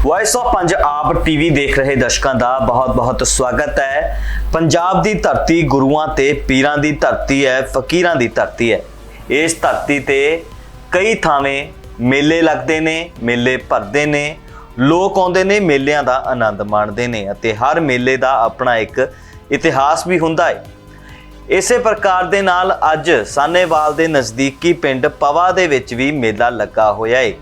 Voice of Punjab TV देख रहे दर्शकों का बहुत बहुत स्वागत है। पंजाब की धरती गुरुआं ते पीरां की धरती है, फकीरां की धरती है। इस धरती ते कई थावें मेले लगते ने, मेले भरते ने, लोग आउंदे ने, मेलियां दा आनंद माणदे ने अते हर मेले का अपना एक इतिहास भी हुंदा है। इसे प्रकार दे नाल अज सानेवाल दे नज़दीकी पिंड पवा दे विच भी मेला लगा होया है।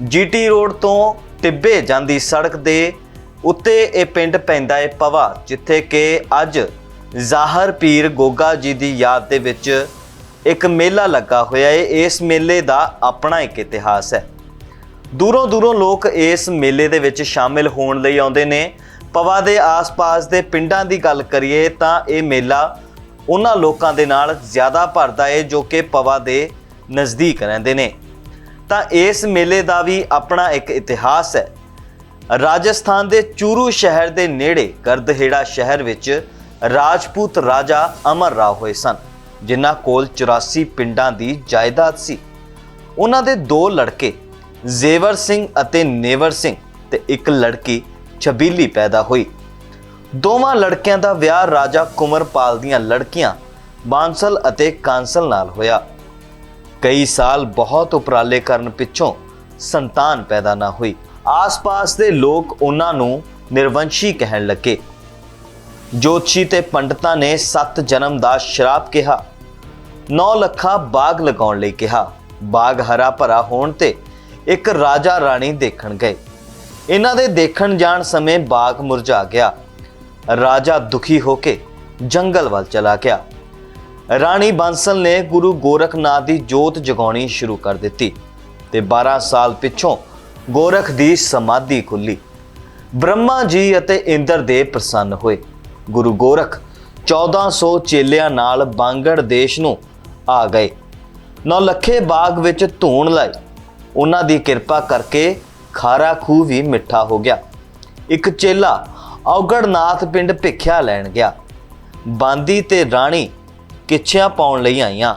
जीटी रोड तो टिब्बे जांदी सड़क दे उत्ते ये पिंड पैंदा है पवा, जिथे कि अज ज़ाहर पीर गोगा जी की याद दे विच एक मेला लगा होया है। इस मेले का अपना एक इतिहास है। दूरों दूरों लोग इस मेले दे विच शामिल होने लई आउंदे ने। पवा दे आस पास दे पिंडां दी गल करिए तां ये मेला उन्हां लोकां दे नाल ज़्यादा भरदा है जो कि पवा दे नज़दीक रहिंदे ने। तां इस मेले का भी अपना एक इतिहास है। राजस्थान के चूरू शहर के नेड़े गरदहेड़ा शहर विच राजपूत राजा अमर राव होए सन, जिन्हां कोल 84 पिंडां दी जायदाद सी। उन्हां दे दो लड़के जेवर सिंह अते नेवर सिंह ते एक लड़की छबीली पैदा हुई। दोवां लड़कियां दा विआह राजा कुंवरपाल दीआं लड़कियां बांसल अते कांसल नाल होया। कई साल बहुत उपराले करन पिछों संतान पैदा ना हुई। आस पास के लोग उन्होंने निर्वंशी कहन लगे। जोतशी ते पंडितां ने 7 जन्म का श्राप कहा। 9 लखा बाग लगाउण लई कहा। बाग हरा भरा होण ते एक राजा राणी देखण गए। इन्हां दे देखण जाण समय बाग मुरझा गया। राजा दुखी होके जंगल वाल चला गया। राणी बांसल ने गुरु गोरखनाथ की जोत जगाउणी शुरू कर दी ते 12 साल पिछों गोरख की समाधि खुली। ब्रह्मा जी अते इंद्रदेव प्रसन्न हुए। गुरु गोरख 1400 चेलियां नाल बांगड़ देश नूं आ गए। 9 लखे बाग विच धूण लाई। उन्हां दी किरपा करके खारा खूह भी मिठा हो गया। एक चेला औगड़नाथ पिंड भिख्या लैण गया। बांदी ते राणी किच्छियां पाउण लई आईयां।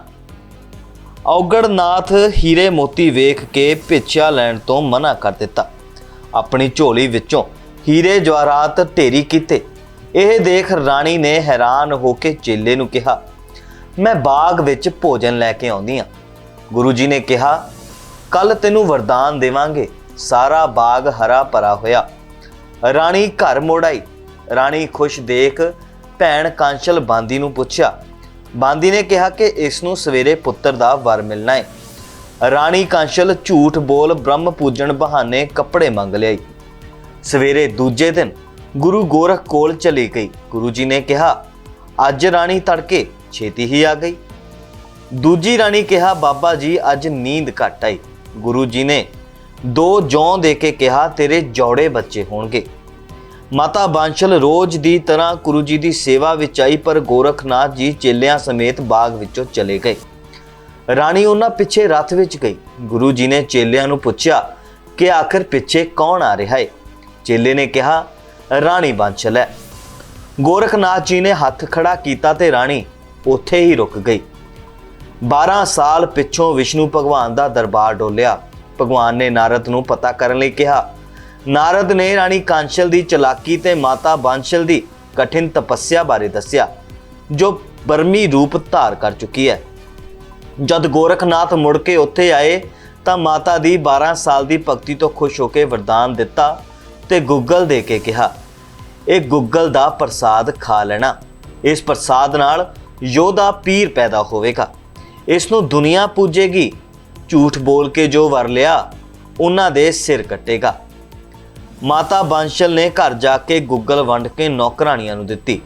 औगड़नाथ हीरे मोती वेख के भिक्षा लैण तो मना कर दिता। अपनी झोली विचों हीरे जवाहरात ढेरी कीते। यह देख राणी ने हैरान होके चेले नूं कहा, मैं बाग विच भोजन लैके आउंदी हां। गुरु जी ने कहा, कल तैनूं वरदान देवांगे। सारा बाग हरा भरा होया। राणी घर मुड़ आई। राणी खुश देख भैण कांशल बांदी नूं पुछया। बांदी ने कहा कि इसनूं सवेरे पुत्र दा वर मिलना है। राणी कांशल झूठ बोल ब्रह्म पूजन बहाने कपड़े मंग लियाई। सवेरे दूजे दिन गुरु गोरख कोल चली गई। गुरु जी ने कहा, अज राणी तड़के छेती ही आ गई। दूजी राणी कहा, बाबा जी अज नींद घट आई। गुरु जी ने 2 जौ दे के कहा, तेरे जौड़े बच्चे होणगे। माता बांशल रोज दी तरह गुरु जी की सेवा विच आई, पर गोरखनाथ जी चेलियां समेत बाग विचों चले गए। राणी उन्हां पिछे रथ विच गई। गुरु जी ने चेलियां नूं पुछया कि आखिर पिछे कौन आ रहा है। चेले ने कहा, राणी बांशल है। गोरखनाथ जी ने हथ खड़ा किया ते राणी उत्थे ही रुक गई। 12 साल पिछों विष्णु भगवान का दरबार डोलिया। भगवान ने नारद नूं पता करने लई कहा। नारद ने राणी कांशल की चलाकी ते माता बांशल की कठिन तपस्या बारे दस्या, जो बरमी रूप धार कर चुकी है। जद गोरखनाथ मुड़ के उत्थे आए तो माता दी 12 साल की भगती तो खुश होकर वरदान दिता ते गुग्गल दे के कहा, यह गुग्गल दा प्रसाद खा लेना। इस प्रसाद नाल योधा पीर पैदा होवेगा। इसनूं दुनिया पूजेगी। झूठ बोल के जो वर लिया उन्हां दे सिर कटेगा। माता बांशल ने घर जाके गुग्गल वंड के नौकराणियां नूं दित्ती।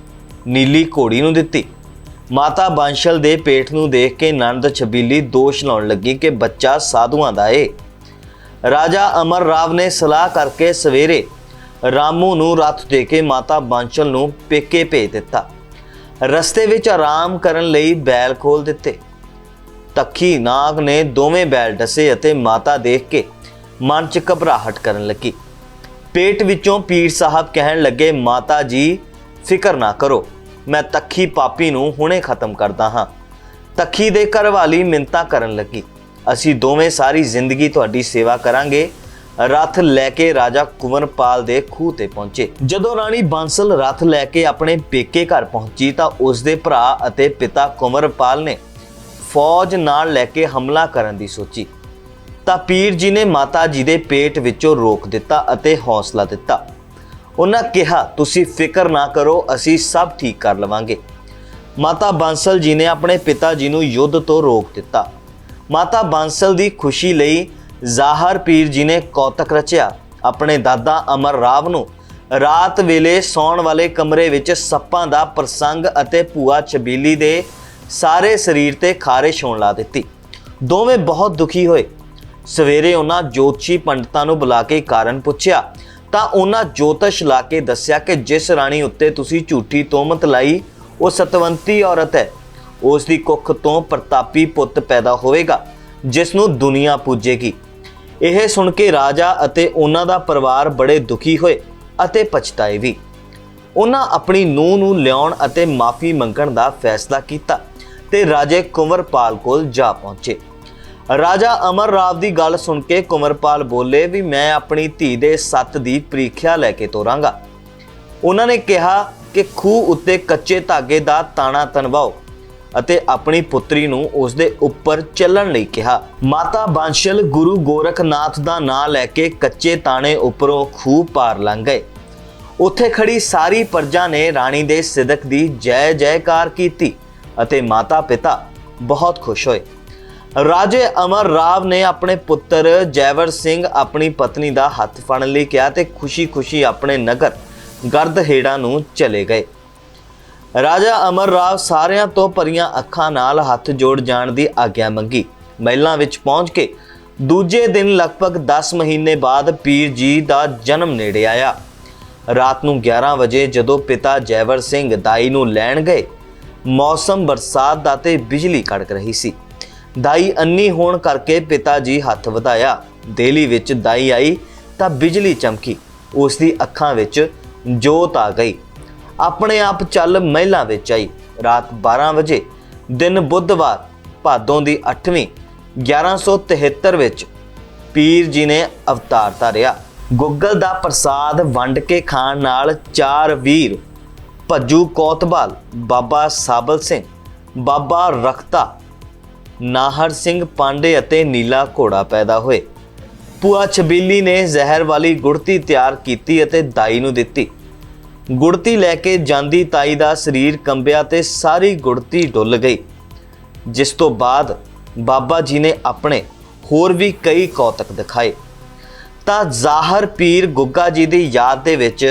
नीली घोड़ी नूं दित्ती। माता बांशल दे पेट नूं देख के नंद छबीली दोष लाउण लगी कि बच्चा साधुआं दा है। राजा अमर राव ने सलाह करके सवेरे रामू नूं रथ दे के माता बांशल नूं पेके भेज दिता। रस्ते विच आराम करन लई बैल खोल दिते। तखी नाग ने दोवें बैल डसे अते माता देख के मन च घबराहट करन लगी। पेट विचों पीर साहब कहन लगे, माता जी फिक्र ना करो, मैं तखी पापी नूं हुणे खत्म करदा हां। तखी दे घरवाली मिन्नतां करन लगी, असीं दोवें सारी जिंदगी तुहाडी सेवा करांगे, रथ लैके राजा कुंवरपाल दे खूह ते पहुंचे। जदों राणी बांसल रथ लैके अपने पेके घर पहुंची तां उसदे भरा अते पिता कुंवरपाल ने फौज नाल लैके हमला करन दी सोची तां पीर जी ने माता जी दे पेट विचों रोक दिता अते हौसला दिता। उन्हां कहा, तुसीं फिकर ना करो, असीं सब ठीक कर लवांगे। माता बांसल जी ने अपने पिता जी नूं युद्ध तो रोक दिता। माता बांसल दी खुशी लई ज़ाहर पीर जी ने कौतक रचिया। अपने दादा अमर राव नूं रात वेले सौण वाले कमरे विच सप्पां दा प्रसंग अते भूआ छबीली दे सारे शरीर ते खारिश होण ला दित्ती। दोवें बहुत दुखी होए। सवेरे उन्हां जोतशी पंडितां नूं बुला के कारण पुछया तां उन्हां जोतश ला के दस्सिया कि जिस राणी उत्ते तुसीं झूठी तोहमत लाई वो सतवंती औरत है। उस दी कुख तो प्रतापी पुੱਤ पैदा होवेगा जिस नूं दुनिया पूजेगी। यह सुन के राजा अते उन्हां दा परिवार बड़े दुखी होए अते पछताए भी। उन्हां अपनी नूंह नूं लियाउण अते माफ़ी मंगण दा फैसला कीता ते राजे कुंवरपाल कोल जा पहुंचे। राजा अमर राव दी गल सुन के कुंवरपाल बोले भी मैं अपनी धी दे सत्त दी प्रीख्या लैके तोरांगा। उन्होंने कहा कि खूह उत्ते कच्चे धागे दा ताणा तनवाओ अते अपनी पुत्री नूं उसदे उपर चलण लई कहा। माता बांसल गुरु गोरखनाथ दा नां लैके कच्चे ताणे उपरों खूह पार लंघ गए। उत्थे खड़ी सारी प्रजा ने राणी दे सिदक दी जय जयकार कीती अते माता पिता बहुत खुश होए। राजे अमर राव ने अपने पुत्र जैवर सिंह अपनी पत्नी दा हथ फड़न लई कहा ते खुशी खुशी अपने नगर गरदहेड़ा नूं चले गए। राजा अमर राव सारियां तो भरियां अखां नाल हथ जोड़ जाण दी आग्या मंगी। महलां विच पहुंच के दूजे दिन लगभग 10 महीने बाद पीर जी दा जन्म नेड़े आया। रात नूं 11 वजे जदों पिता जैवर सिंह दाई नूं लैण गए, मौसम बरसात दा ते बिजली कड़क रही सी। दाई अन्नी होण करके पिता जी हथ वधाया। देली विच दाई आई तां बिजली चमकी, उसदी अखां विच जोत आ गई। अपने आप चल महलां विच आई। रात 12 वजे दिन बुधवार भादों दी 8वीं 1173 विच पीर जी ने अवतार धारिया। गुग्गल दा प्रसाद वंड के खाण नाल 4 वीर भज्जू कोतवाल, बाबा साबल सिंह, बाबा रखता, नाहर सिंह पांडे अते नीला घोड़ा पैदा होए। भूआ छबीली ने जहर वाली गुड़ती तैयार कीती अते दाई नूं दित्ती। गुड़ती लैके जांदी ताई दा शरीर कंबिया ते सारी गुड़ती डुੱਲ गई। जिस तो बाद बाबा जी ने अपने होर भी कई कौतक दिखाए तां ज़ाहर पीर गुग्गा जी दी याद दे विच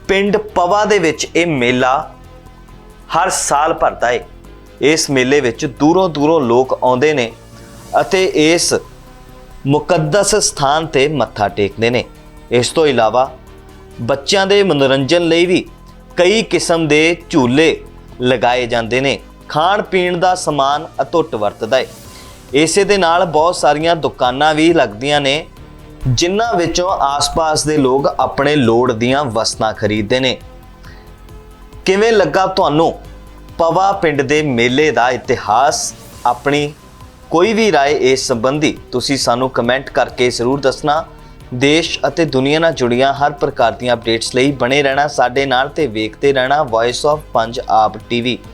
पिंड पवा दे विच ये मेला हर साल भरदा है। इस मेले विच दूरों दूरों लोग आउंदे ने अते इस मुकद्दस स्थान ते मत्था टेकदे ने। इस तो इलावा बच्चों के मनोरंजन लई भी कई किस्म के झूले लगाए जाते हैं। खाण पीण का समान अतुੱਟ वरतदा है। इसे दे नाल बहुत सारिया दुकानां भी लगदियां ने जिन्हां विचों आस पास के लोग अपने लोड़ दीयां वस्तां खरीदते ने। किवें लगा तुहानूं पवा पिंड दे मेले का इतिहास? अपनी कोई भी राय इस संबंधी तुसीं सानूं कमेंट करके जरूर दसना। देश ਅਤੇ दुनिया नाल जुड़ियां हर प्रकार दी अपडेट्स लई बने रहना साडे नाल ते वेखते रहना वॉइस ऑफ पंजाब टीवी।